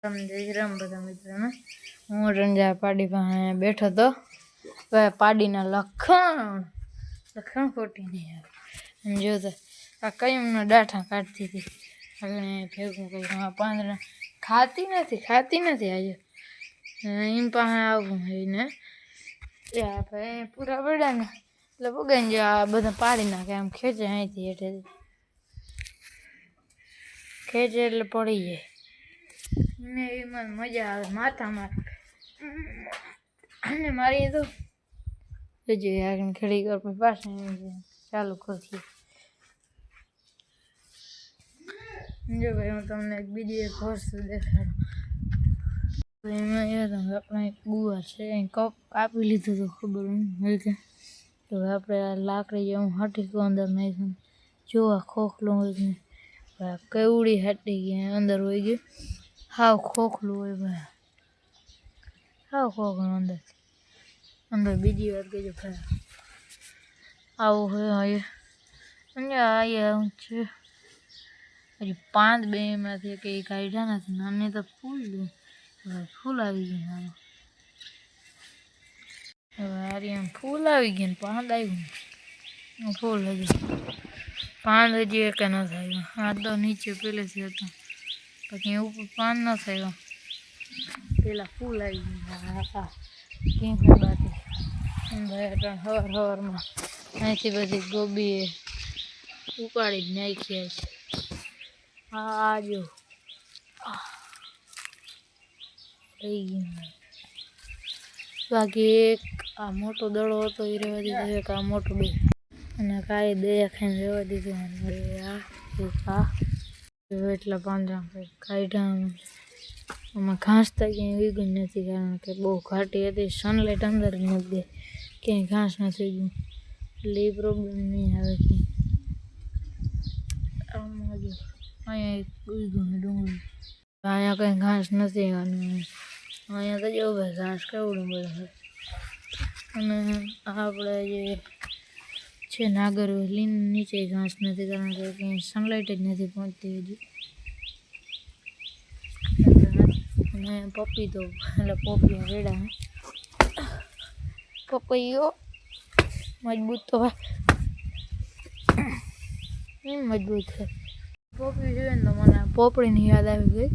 રામ બધા મિત્રોને હું રંજા પાડી પાસે બેઠો તો પાડીના લખણ ખોટી નહીં આવે જોતો આ કઈમના ડાઠા કાઢતી હતી હવે ભેગું કરી પાંદડા ખાતી નથી આજે એમ પાસે આવું ને આપણે પૂરા પડ્યા ને એટલે પગાઈને જો આ બધા પાડી નાખે આમ ખેંચે અહીંથી હેઠેથી ખેંચે એટલે પડી જાય ને એમાં મજા આવે માથામાં અને મારી તો જોજે આગળ ઘડી કર પાસે ચાલુ કરતી જો ભાઈ હું તમને બીજી એક વસ્તુ દેખાડું એમાં આપણે ગુવાર છે કપ આપી લીધું તો ખબર હોય કે તો આપણે આ લાકડી જેવું હટીકું અંદર નાખ્યું જોવા ખોખલું હોય ને કેવડી હટી ગઈ અંદર હોય ગયું હાવ ખોખલું હોય ભાઈ હાવ ખોખલું અંદર બીજી વાર કહેજો ભાઈ આવું હોય અહીંયા અહીંયા છે હજી 5 બે એમાંથી કંઈ કાઢ્યા નથી નાની તો ફૂલ આવી ગયું હવે આર્યમ ફૂલ આવી ગયું પાંદ આવ્યું ફૂલ હજી પાંદ હજી એક ન થયું આ તો નીચે પહેલેથી હતું પછી ઉપર પાન ન થયો પેલા ફૂલ આવી ગયા ક્યાંક બાકી સવારમાં અહીંથી બધી ગોબી ઉપાડી જ નાખ્યા છે હા જો થઈ ગયું બાકી એક આ મોટો દડો હતો એ રહેવા દીધો એક આ મોટો બે અને કાંઈ દયા ખાઈને રહેવા દીધું આ એક આ એટલા પાંદડા કાઢ્યા આમાં ઘાસ તો ક્યાંય વીગું નથી કારણ કે બહુ ઘાટી હતી સનલાઇટ અંદર જ નથી દે ક્યાંય ઘાસ નથી ગયું એટલે એ પ્રોબ્લેમ નહીં આવે ક્યાંય આમાં જો અહીંયા એક વીગું ડુંગળી અહીંયા કંઈ ઘાસ નથી અને અહીંયા તો જો ભાઈ ઘાસ કેવડું બધું અને આપણે જે છે નાગર લીન નીચે ઘાસ નથી કારણ કે ક્યાંય સનલાઇટ જ નથી પહોંચતી હજી અને પપીતો એટલે પોપિયા રેડા પપૈયો મજબૂત તો એમ મજબૂત છે પોપી જોઈએ ને તો મને પોપડીની યાદ આવી ગઈ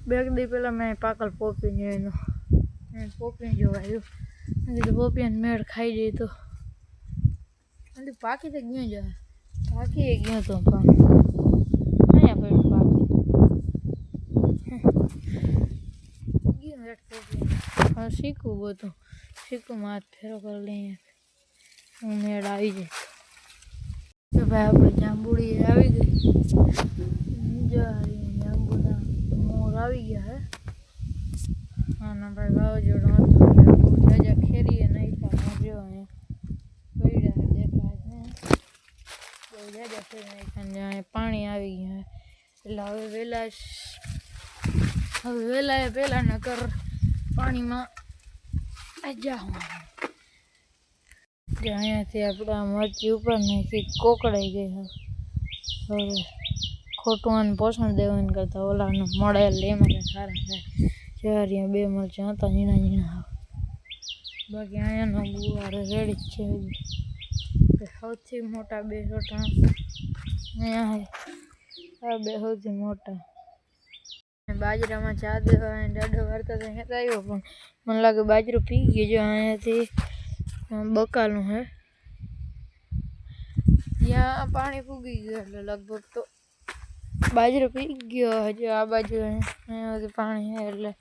બે દી પહેલાં મેં પાકલ પોપી જોયેલો પોપી જોવાયું કીધું પોપિયાને મેળ ખાઈ જઈ તો પાકી તો ગયું જ પાકી ગયો તો પણ અહીંયા પડ્યું પાકી ગયું એક પોપી હવે શીખવું બધું શીખવું હાથ ફેરો કરી લઈએ મેળ આવી જાય તો ભાઈ આપણે જાંબુડી આવી ગઈ જાંબુના મોર આવી ગયા હે આના ભાઈ વાવાઝોડું હતું એટલે બહુ જાજા ખેરીએ નહીં પણ જો અહીંયા પડ્યા દેખાય ને બહુ જાજા ખેરી નાખ્યા પાણી આવી ગયા એટલે હવે વહેલા પહેલાં ન કર પાણીમાં જાઉં અહીંયાથી આપણે આ મરચી ઉપર નાખી કોકડાઈ ગઈ હવે ખોટું અને પોષણ દેવું કરતાં ઓલાનું મળેલ એમાં સારા થાય જ્યારે બે મરચાં હતા ઝીણા બાકી અહીંયાનો ગુવાર રેડી જ છે સૌથી મોટા બે રોટા અહીંયા આ બે સૌથી મોટા બાજરામાં ચા દેવા દાડો વારતા ત્યાં આવ્યો પણ મને લાગે બાજરો પી ગયો જો અહીંયાથી બકાલું હે ત્યાં પાણી પૂગી ગયું એટલે લગભગ તો બાજરો પી ગયો હજુ આ બાજુ અહીંયા બધું પાણી છે એટલે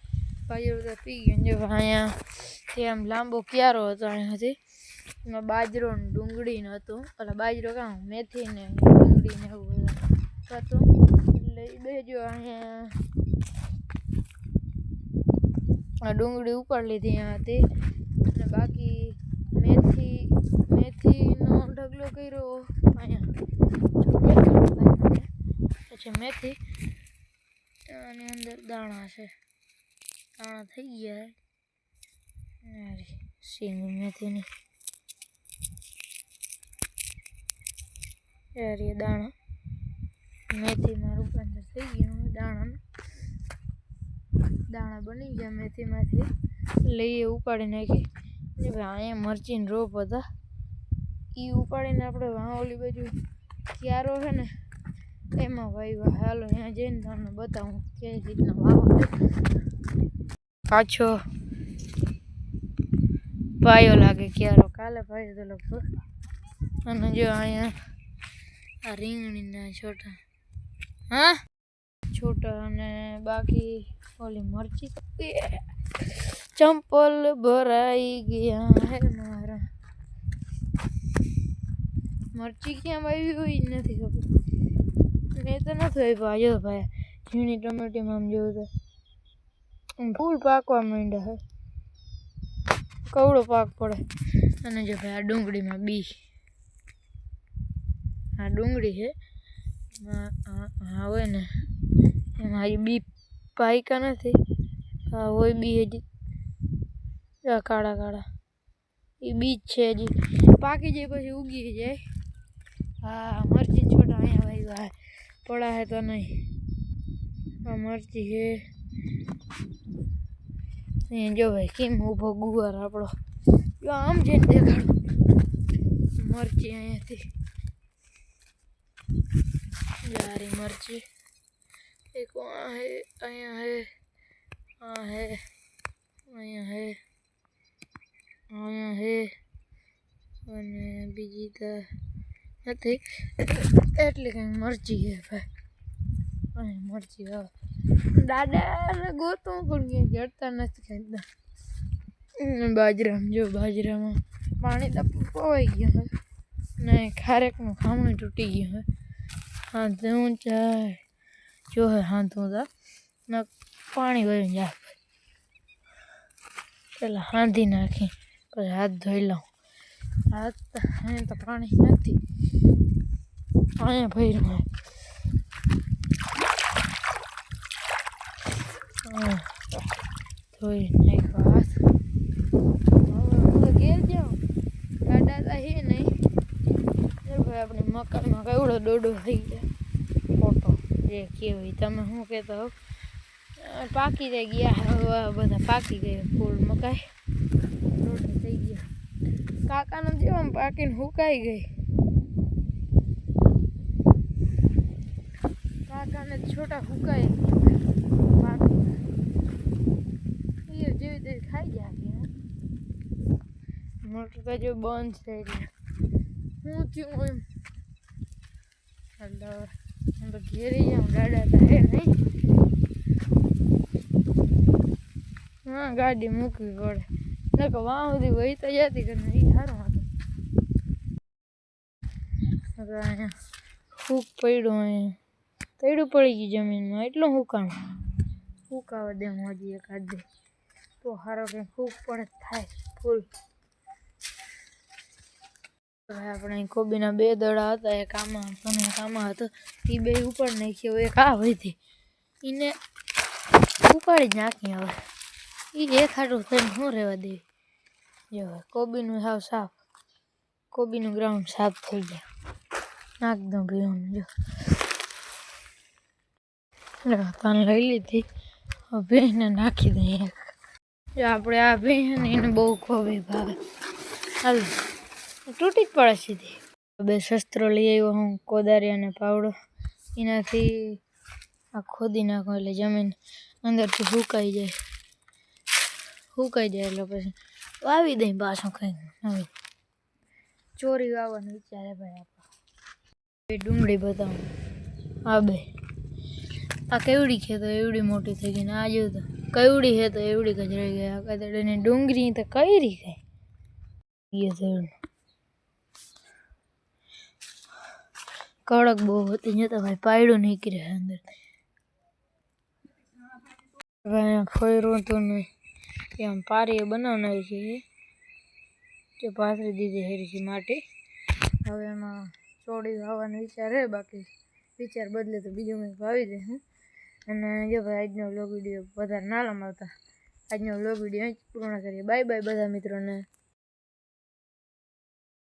બાજરો તો પી ગયો જો અહીંયાથી આમ લાંબો ક્યારો હતો અહીંયાથી એમાં બાજરો ને ડુંગળી ને હતું એટલે બાજરો કાં મેથી ને ડુંગળી ને એવું હતું એટલે એ બે જો અહીંયા આ ડુંગળી ઉપાડી લીધી અહીંયાથી અને બાકી મેથીનો ઢગલો કર્યો અહીંયા પછી મેથી આની અંદર દાણા છે દાણા થઈ ગયા સિંગ મેથીની યાર દાણા મેથીમાં રૂપાંતર થઈ ગયું દાણાનું દાણા બની ગયા મેથીમાંથી લઈએ ઉપાડી નાખી. ને ભાઈ અહીંયા મરચીને રોપ હતા એ ઉપાડીને આપણે ઓલી બાજુ ક્યારો છે ને એમાં વાવ્યા. હાલો ત્યાં જઈને તમને બતાવું કઈ રીતના વાવો. પાછો પાયો લાગે ક્યારો, કાલે પાયો તો લગભગ. અને જો અહીંયા આ રીંગણીના છોટા, હા છોટા, અને બાકી ઓલી મરચી. ચંપલ ભરાઈ ગયા હે મારા. મરચી ક્યાં વાવી હોય નથી ખબર. મેં તો નથી વાવ્યા. જો ભાઈ ઝીણી ટમેટીમાં આમ જોયું તો ફૂલ પાકવા માંડ્યા હે, કવડો પાક પડે. અને જો ભાઈ આ ડુંગળીમાં બી, આ ડુંગળી છે હા હોય ને એમાં હજી બી પાયકા નથી. હા હોય બી હજી કાળા કાળા એ બીજ છે, હજી પાકી જાય પછી ઉગી જાય. હા મરચી છોટા અહીંયા વાવ્યા પડા હે તો નહીં. આ મરચી છે અહીંયા. જો ભાઈ કેમ ઊભો ગુવાર આપણો. જો આમ જઈને દેખાડો મરચી અહીંયાથી. યારી મરચી એક અહીંયા હે, આ હે, અહીંયા હે, અહીંયા હે, અને બીજી તો નથી. એટલી કંઈક મરચી છે ભાઈ. અહીંયા મરચી હવે દાદાને ગોતું પણ ક્યાંય જડતા નથી ખાતા. બાજરામાં જો બાજરામાં પાણી તો પોવાઈ ગયું હોય ને, ખારેકનું ખામણું તૂટી ગયું હોય. હા હું ચાય જો હે હાથું તા ને પાણી વયું જાય. પેલા હાંધી નાખી પછી હાથ ધોઈ લઉં. હાથ અહીંયા તો પાણી નથી, અહીંયા ભર્યું હોય. ધોઈ નાખ્યો હાથ. હવે ઘેર જાઉં ગાડા તો હે નહીં. ભાઈ આપણે મકાનમાં કેવડો ડોડો થઈ ગયા ફોટો જે કેવી. તમે શું કહેતો હો પાકી જાય ગયા બધા, પાકી ગયા ફૂલ મકાઈ ડોડો થઈ ગયા. કાકાનો જેવા પાકીને સુકાઈ ગઈ. કાકાને છોટા સુકાઈ પાકી એ જેવી તેવી ખાઈ જાય. મોટર તો જો બંધ છે એટલે હું થયું એમ. એટલે હું તો ઘેરે જાઉં. દાદા તો હે નહીં. હા ગાડી મૂકવી પડે ને કે વાં સુધી વહી તો જતી કે નહીં. સારું હતું. હવે અહીંયા ફૂક પડ્યું, અહીંયા તૈડું પડી ગયું જમીનમાં. એટલું હુકાણું હુકાવા દે હું હજી એકાદ દે તો સારો કંઈ ફૂક પડે થાય ફૂલ. હવે આપણે કોબીના 2 દડા હતા, એક આમાં હતો ને એક આમાં હતો. એ 2 ઉપાડી નાખ્યો. એક આ વધી એને ઉપાડી જ નાખી. હવે એ એક હાટું થઈને શું રહેવા દે. જો કોબીનું સાવ સાફ, કોબીનું ગ્રાઉન્ડ સાફ થઈ ગયા. નાખ દઉં ભીનું. જો તને લઈ લીધી. ભેંસને નાખી દઈએ એક. જો આપણે આ ભેંસ ને એને બહુ કોબી ભાવે. હાલ તૂટી જ પડે સીધી. 2 શસ્ત્રો લઈ આવ્યો હું, કોદારી અને પાવડો. એનાથી આ ખોદી નાખો એટલે જમીન અંદરથી સુકાઈ જાય. સુકાઈ જાય એટલે પછી વાવી દઈ પાછું કંઈક નવી. ચોરી વાવવાનો વિચારે ભાઈ આપણો. ડુંગળી બતાવું. આ 2 આ કેવડી છે તો એવડી મોટી થઈ ગઈ ને આ જો તો કેવડી છે તો એવડી જ રહી ગઈ. આ કદડીની ડુંગળી તો કઈ રહી ગઈ. એ થયું કડક બહુ હતી ને તો ભાઈ પાયડું નીકળે અંદર. અહીંયા ખોયરું હતું ને એમ પારીએ બનાવનારી છે. જે પાથરી દીધી હેરી માટી. હવે એમાં ચોળી વાવવાનો વિચાર છે. બાકી વિચાર બદલે તો બીજું કંઈક વાવી દે હું. અને જો ભાઈ આજનો વ્લોગ વિડીયો વધારે ના લંબાવતા, આજનો વ્લોગ વિડીયો અહીં જ પૂર્ણ કરીએ. બાય બાય બધા મિત્રોને.